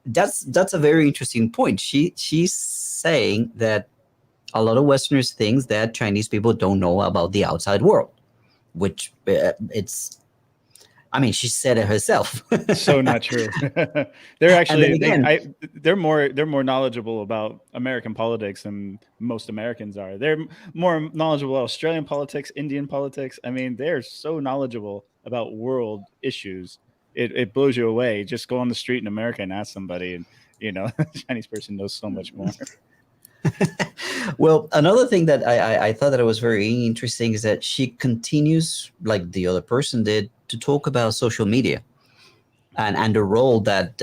that's a very interesting point. She's saying that a lot of Westerners think that Chinese people don't know about the outside world, which I mean, she said it herself. So not true. They're actually again- they're more knowledgeable about American politics than most Americans are. They're more knowledgeable about Australian politics, Indian politics. I mean, they're so knowledgeable about world issues. It blows you away. Just go on the street in America and ask somebody, and a Chinese person knows so much more. Well, another thing that I thought that it was very interesting is that she continues, like the other person did, to talk about social media and the role that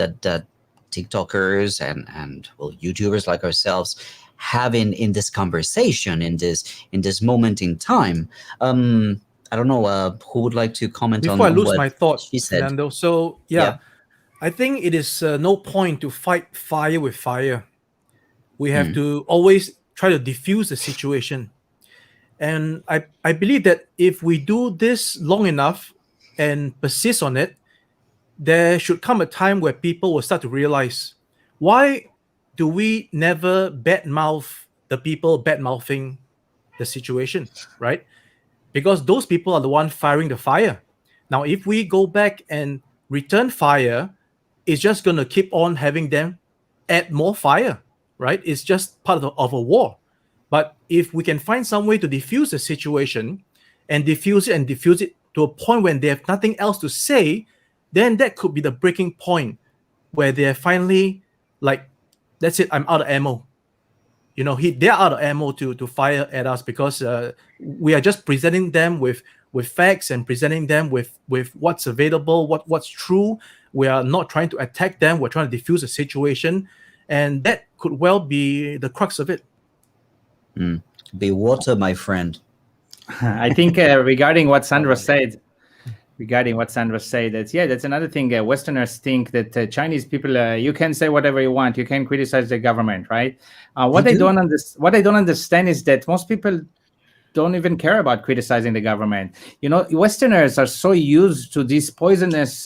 TikTokers and well, YouTubers like ourselves have in this conversation, in this moment in time. I don't know who would like to comment Before I on lose what my thought, she said. Fernando. So Yeah. I think it is no point to fight fire with fire. We have to always try to diffuse the situation. And I believe that if we do this long enough and persist on it, there should come a time where people will start to realize, why do we never badmouth the people badmouthing the situation, right? Because those people are the one firing the fire. Now, if we go back and return fire, it's just going to keep on having them add more fire, right? It's just part of a war. But if we can find some way to diffuse the situation and diffuse it to a point when they have nothing else to say, then that could be the breaking point where they're finally like, that's it, I'm out of ammo. They're out of ammo to fire at us because we are just presenting them with facts and presenting them with what's available, what's true. We are not trying to attack them. We're trying to diffuse the situation. And that could well be the crux of it. Be water, my friend. I think regarding what Sandra said, that's another thing. Westerners think that Chinese people, you can say whatever you want, you can criticize the government, right? What they don't understand is that most people don't even care about criticizing the government. Westerners are so used to this poisonous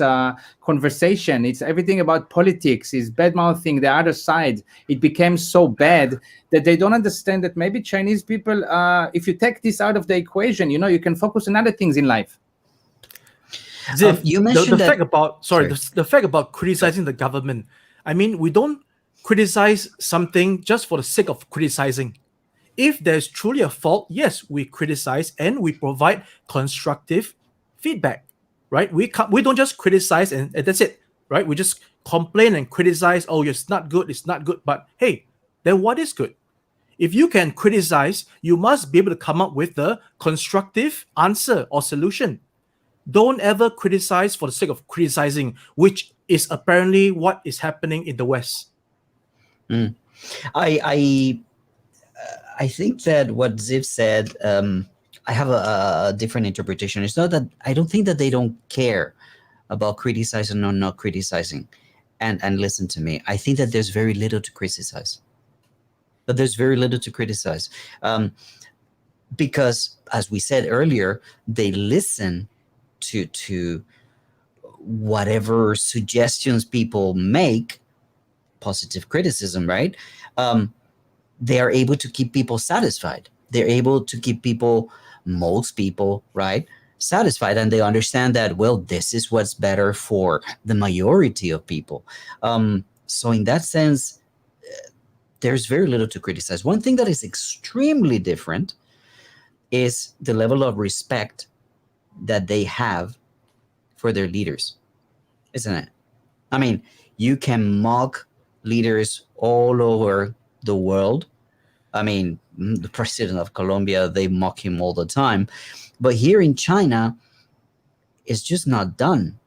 conversation. It's everything about politics. It's bad-mouthing the other side. It became so bad that they don't understand that maybe Chinese people, if you take this out of the equation, you can focus on other things in life. Ziv, you mentioned the that- fact about the fact about criticizing the government. I mean, we don't criticize something just for the sake of criticizing. If there's truly a fault, yes, we criticize and we provide constructive feedback, right? We don't just criticize and that's it, right? We just complain and criticize. Oh, it's not good. But hey, then what is good? If you can criticize, you must be able to come up with the constructive answer or solution. Don't ever criticize for the sake of criticizing, which is apparently what is happening in the West. I think that what Ziv said, I have a different interpretation. It's not that I don't think that they don't care about criticizing or not criticizing. And listen to me, I think that there's very little to criticize. Because, as we said earlier, they listen to whatever suggestions people make, positive criticism, right? They are able to keep people satisfied. They're able to keep most people, right, satisfied. And they understand that, well, this is what's better for the majority of people. So in that sense, there's very little to criticize. One thing that is extremely different is the level of respect that they have for their leaders, isn't it? I mean, you can mock leaders all over the world, I mean, the president of Colombia, they mock him all the time. But here in China, it's just not done.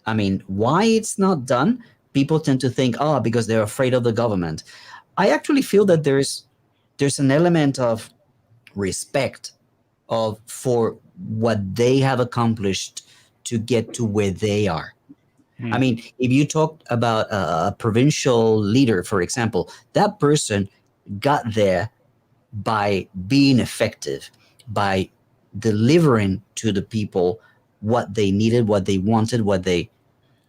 I mean, why it's not done? People tend to think, oh, because they're afraid of the government. I actually feel that there's an element of respect for what they have accomplished to get to where they are. I mean, if you talk about a provincial leader, for example, that person got there by being effective, by delivering to the people what they needed, what they wanted,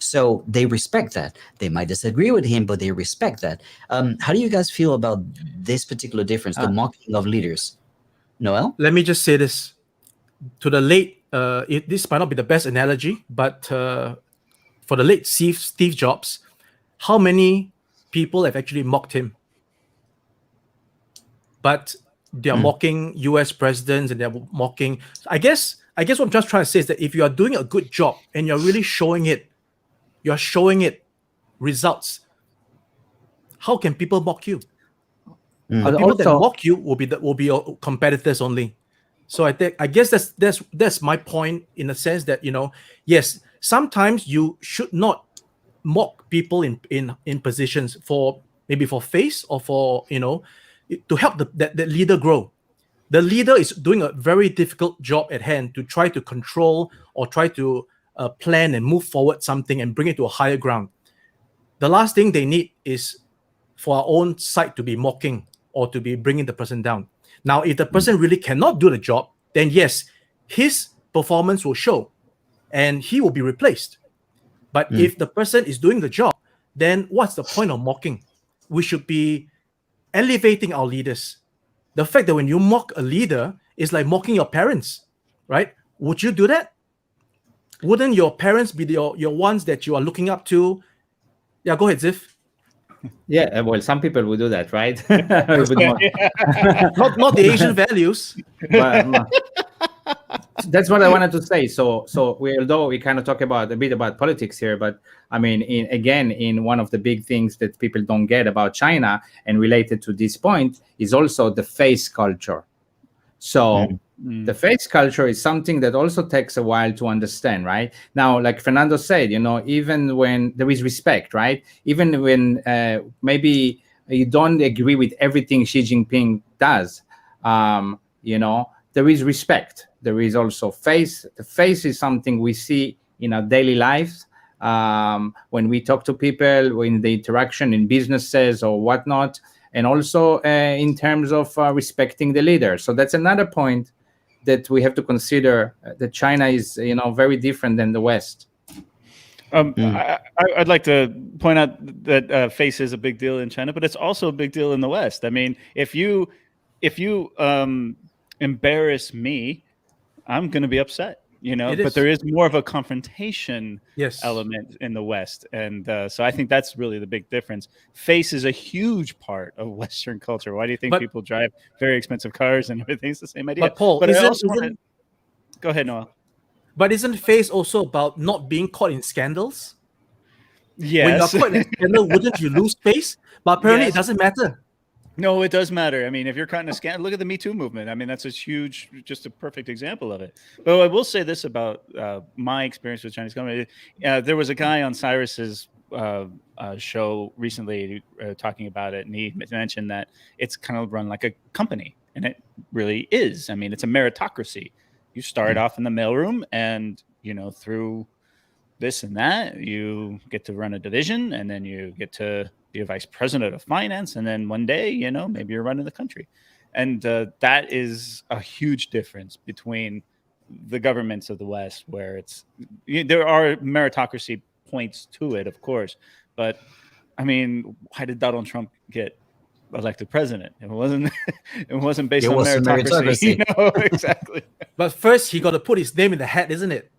so they respect that. They might disagree with him, but they respect that. How do you guys feel about this particular difference, the mocking of leaders? Noel? Let me just say this. To the late, this might not be the best analogy, but for the late Steve Jobs, how many people have actually mocked him? But they're mocking US presidents and they're mocking. I guess what I'm just trying to say is that if you are doing a good job and you're really showing it results, how can people mock you? The people that mock you will be your competitors only. So I guess that's my point, in the sense that, yes, sometimes you should not mock people in positions for face, or for to help the leader grow. The leader is doing a very difficult job at hand to try to control or try to plan and move forward something and bring it to a higher ground. The last thing they need is for our own side to be mocking or to be bringing the person down. Now, if the person really cannot do the job, then yes, his performance will show and he will be replaced. But if the person is doing the job, then what's the point of mocking? We should be elevating our leaders. The fact that when you mock a leader is like mocking your parents, right? Would you do that? Wouldn't your parents be your ones that you are looking up to? Yeah, go ahead, Ziff. Yeah, well, some people will do that, right? not the Asian values. But, that's what I wanted to say. So although we kind of talk a bit about politics here, but I mean, in one of the big things that people don't get about China and related to this point is also the face culture. So the face culture is something that also takes a while to understand, right? Now, like Fernando said, even when there is respect, right? Even when maybe you don't agree with everything Xi Jinping does, there is respect. There is also face. The face is something we see in our daily lives. When we talk to people, in the interaction in businesses or whatnot, and also in terms of respecting the leader. So that's another point that we have to consider, that China is, very different than the West. I'd like to point out that face is a big deal in China, but it's also a big deal in the West. I mean, if you embarrass me, I'm going to be upset. But there is more of a confrontation element in the West. And so I think that's really the big difference. Face is a huge part of Western culture. Why do you think people drive very expensive cars and everything? It's the same idea. But Paul, go ahead, Noah. But isn't face also about not being caught in scandals? Yes. When you're caught in a scandal, wouldn't you lose face? But apparently it doesn't matter. No, it does matter. I mean, if you're caught in a scandal, look at the Me Too movement. I mean, that's just a perfect example of it. But I will say this about my experience with Chinese government. There was a guy on Cyrus's show recently talking about it, and he mentioned that it's kind of run like a company, and it really is. I mean, it's a meritocracy. You start off in the mailroom, and through this and that, you get to run a division, and then you get to be a vice president of finance, and then one day, maybe you're running the country. And that is a huge difference between the governments of the West, where there are meritocracy points to it, of course, but I mean, why did Donald Trump get elected president? It wasn't based on meritocracy. Exactly. But first he got to put his name in the hat, isn't it?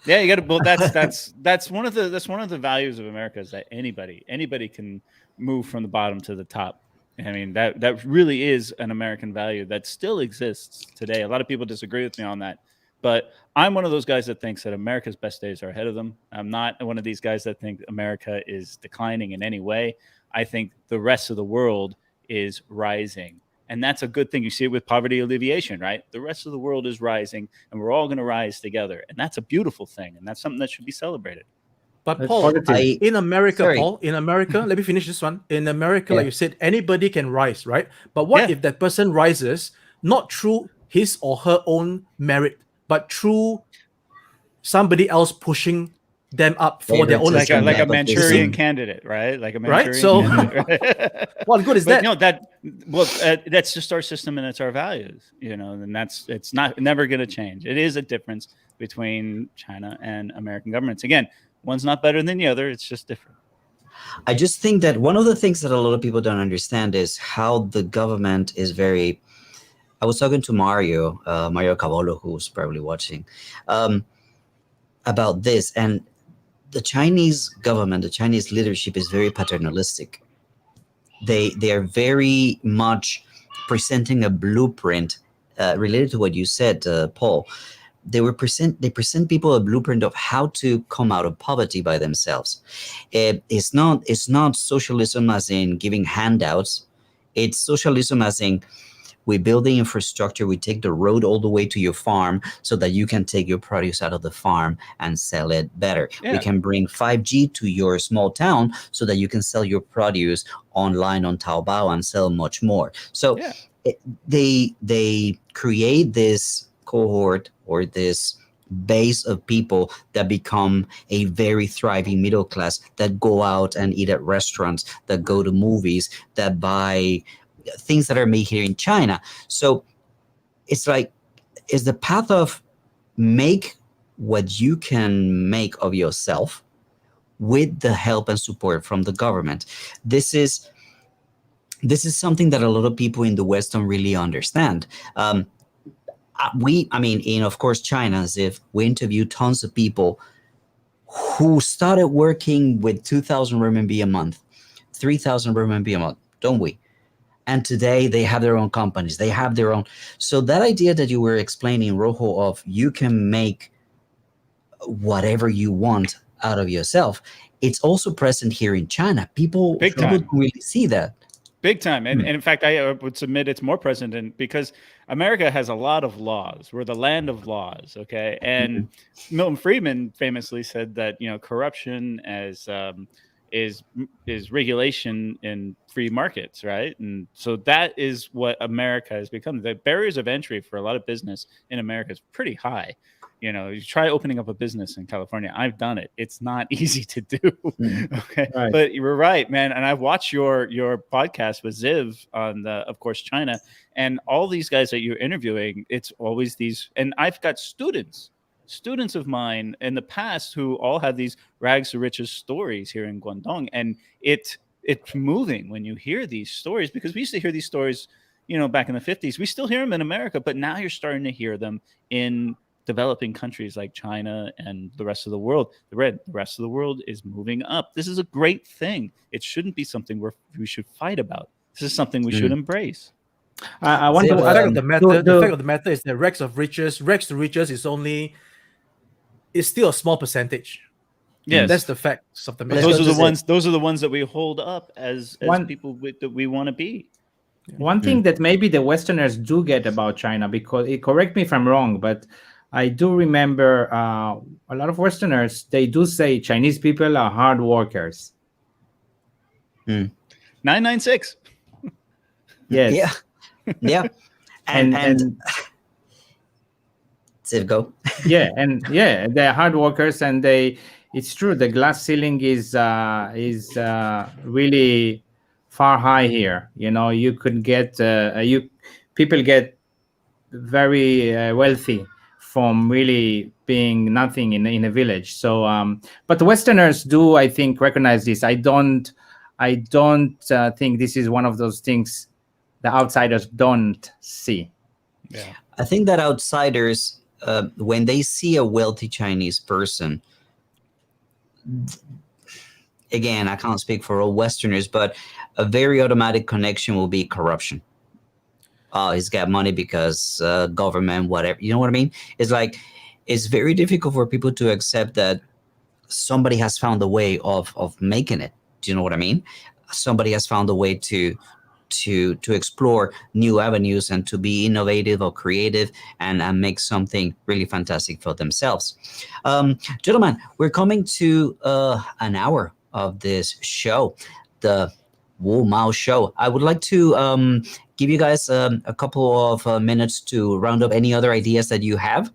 Yeah, you got to. Well, that's one of the values of America, is that anybody can move from the bottom to the top. I mean, that really is an American value that still exists today. A lot of people disagree with me on that, but I'm one of those guys that thinks that America's best days are ahead of them. I'm not one of these guys that think America is declining in any way. I think the rest of the world is rising, And that's a good thing. You see it with poverty alleviation, right? The rest of the world is rising, and we're all going to rise together. And that's a beautiful thing. And that's something that should be celebrated. But That's Paul, positive. in America, Sorry. Paul, in America, let me finish this one. In America, Yeah. like you said, anybody can rise, right? But what Yeah. if that person rises not through his or her own merit, but through somebody else pushing them up for their own Favoritism, Like a nepotism. Manchurian candidate, right? Like a Right, Manchurian so- candidate. Right? What good is But that? that's just our system and it's our values, and it's never going to change. It is a difference between China and American governments. Again, one's not better than the other. It's just different. I just think that one of the things that a lot of people don't understand is how the government is very. I was talking to Mario Cavallo, who's probably watching, about this, and the Chinese government, the Chinese leadership is very paternalistic. They are very much presenting a blueprint related to what you said, Paul. They present people a blueprint of how to come out of poverty by themselves. It's not socialism as in giving handouts. It's socialism as in we build the infrastructure, we take the road all the way to your farm so that you can take your produce out of the farm and sell it better. Yeah. We can bring 5G to your small town so that you can sell your produce online on Taobao and sell much more. So Yeah. they create this cohort or this base of people that become a very thriving middle class, that go out and eat at restaurants, that go to movies, that buy things that are made here in China. So it's like, it's the path of make what you can make of yourself with the help and support from the government. This is something that a lot of people in the West don't really understand. In of course China, as if we interview tons of people who started working with 2,000 RMB a month, 3,000 RMB a month, don't we? And today they have their own companies. They have their own. So that idea that you were explaining, Rojo, of you can make whatever you want out of yourself, it's also present here in China. People don't really see that. Big time. And in fact, I would submit it's more present because America has a lot of laws. We're the land of laws, okay? And Milton Friedman famously said that, corruption is regulation in free markets, right? And so that is what America has become. The barriers of entry for a lot of business in America is pretty high. You try opening up a business in California. I've done it. It's not easy to do. Okay. Right. But you're right, man. And I've watched your podcast with Ziv on of course, China, and all these guys that you're interviewing, it's always these, and I've got students of mine in the past who all have these rags to riches stories here in Guangdong. And it's moving when you hear these stories, because we used to hear these stories, back in the 50s. We still hear them in America, but now you're starting to hear them in developing countries like China and the rest of the world. The rest of the world is moving up. This is a great thing. It shouldn't be something we should fight about. This is something we should embrace. I want The to fact of the matter is that rags to riches is still a small percentage. Yes, that's the facts of the matter. Those are the ones that we hold up as people that we want to be. One thing that maybe the Westerners do get about China, because correct me if I'm wrong, but I do remember a lot of Westerners, they do say Chinese people are hard workers. 996. Yes. Yeah. And Ziv, go. They're hard workers, and it's true, the glass ceiling is really far high here. You could get people get very wealthy from really being nothing in a village. So but the Westerners do, I think, recognize this. I don't think this is one of those things the outsiders don't see. Yeah, I think that outsiders, when they see a wealthy Chinese person, again, I can't speak for all Westerners, but a very automatic connection will be corruption. Oh, he's got money because government, whatever. You know what I mean? It's like, it's very difficult for people to accept that somebody has found a way of making it. Do you know what I mean? Somebody has found a way to to explore new avenues and to be innovative or creative and make something really fantastic for themselves. Gentlemen, we're coming to an hour of this show, the WuMao Show. I would like to give you guys a couple of minutes to round up any other ideas that you have.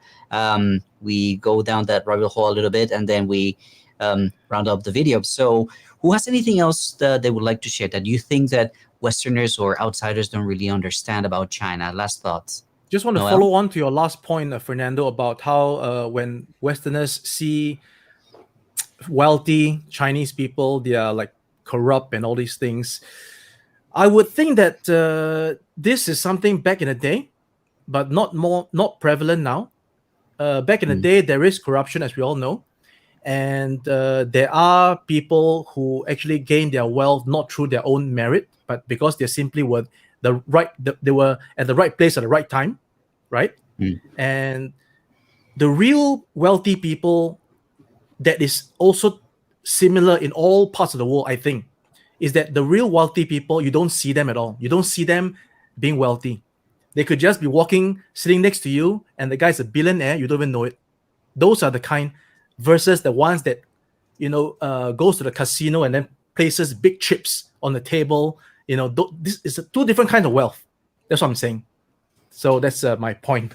We go down that rabbit hole a little bit, and then we round up the video. So who has anything else that they would like to share that you think that Westerners or outsiders don't really understand about China? Last thoughts. Just want to Noel? follow on to your last point, Fernando, about how when Westerners see wealthy Chinese people, they are like corrupt and all these things. I would think that this is something back in the day, but not prevalent now. Back in the day, there is corruption, as we all know, and there are people who actually gain their wealth not through their own merit, but because they simply were they were at the right place at the right time, right? And the real wealthy people, that is also similar in all parts of the world, I think, is that the real wealthy people, you don't see them at all. You don't see them being wealthy. They could just be walking, sitting next to you, and the guy's a billionaire, you don't even know it. Those are the kind, versus the ones that, goes to the casino and then places big chips on the table. This is two different kinds of wealth. That's what I'm saying. So that's my point.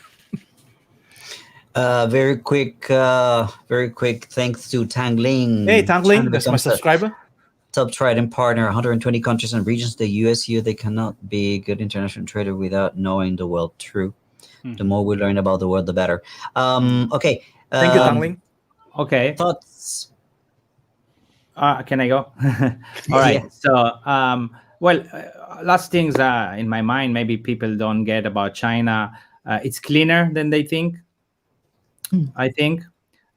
Very quick thanks to Tang Ling. Hey, Tang Ling, China that's my becomes a subscriber. top trading partner, 120 countries and regions. The US here, they cannot be a good international trader without knowing the world. True. The more we learn about the world, the better. Okay. Thank you, Tang Ling. Okay. Thoughts? Can I go? All right. Yeah. So, last things in my mind, maybe people don't get about China. It's cleaner than they think. I think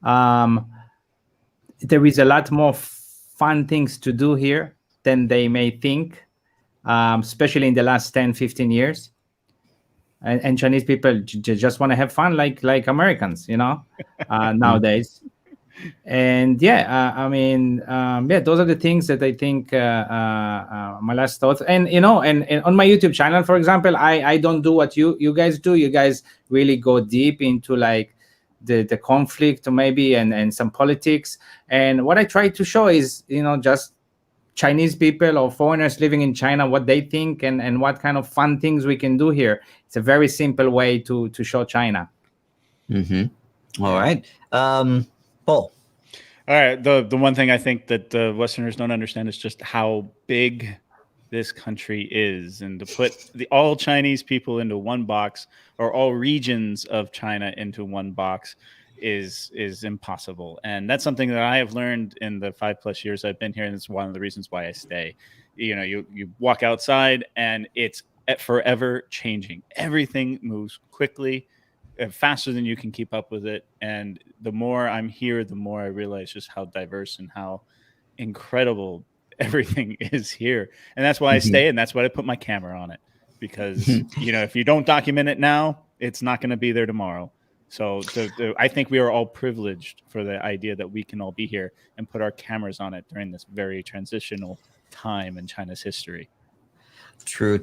there is a lot more fun things to do here than they may think, especially in the last 10, 15 years. And Chinese people just want to have fun like Americans, nowadays. And those are the things that I think my last thoughts. And and on my YouTube channel, for example, I don't do what you guys do. You guys really go deep into like the conflict maybe and some politics. And what I try to show is just Chinese people or foreigners living in China, what they think and what kind of fun things we can do here. It's a very simple way to show China. All right. Paul. All right. The one thing I think that the Westerners don't understand is just how big this country is, and to put all Chinese people into one box or all regions of China into one box is impossible. And that's something that I have learned in the 5+ years I've been here, and it's one of the reasons why I stay. You walk outside and it's forever changing. Everything moves quickly, faster than you can keep up with it. And the more I'm here, the more I realize just how diverse and how incredible everything is here. And that's why I stay, and that's why I put my camera on it, because if you don't document it now, it's not going to be there tomorrow. So I think we are all privileged for the idea that we can all be here and put our cameras on it during this very transitional time in China's history. True.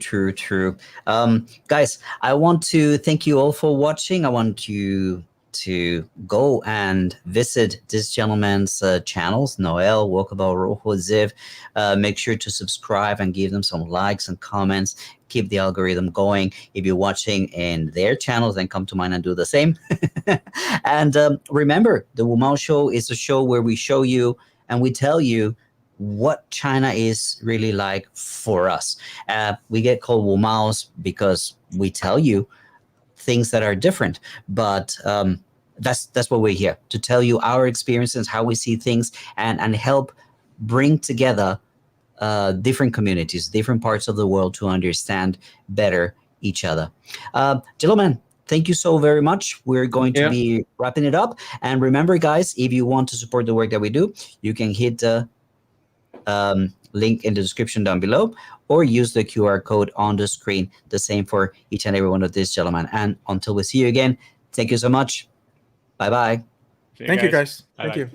Guys, I want to thank you all for watching. I want you to go and visit this gentleman's channels, Noel, Walkabout, Rojo, Ziv. Make sure to subscribe and give them some likes and comments. Keep the algorithm going. If you're watching in their channels, then come to mine and do the same. And remember, the WuMao Show is a show where we show you and we tell you what China is really like for us. We get called WuMaos because we tell you things that are different, but that's what we're here to tell you, our experiences, how we see things, and help bring together different communities, different parts of the world to understand better each other. Gentlemen, thank you so very much. We're going to be wrapping it up. And remember, guys, if you want to support the work that we do, you can hit the link in the description down below, or use the QR code on the screen. The same for each and every one of these gentlemen. And until we see you again, thank you so much. Bye-bye. Thank you, guys. Thank you.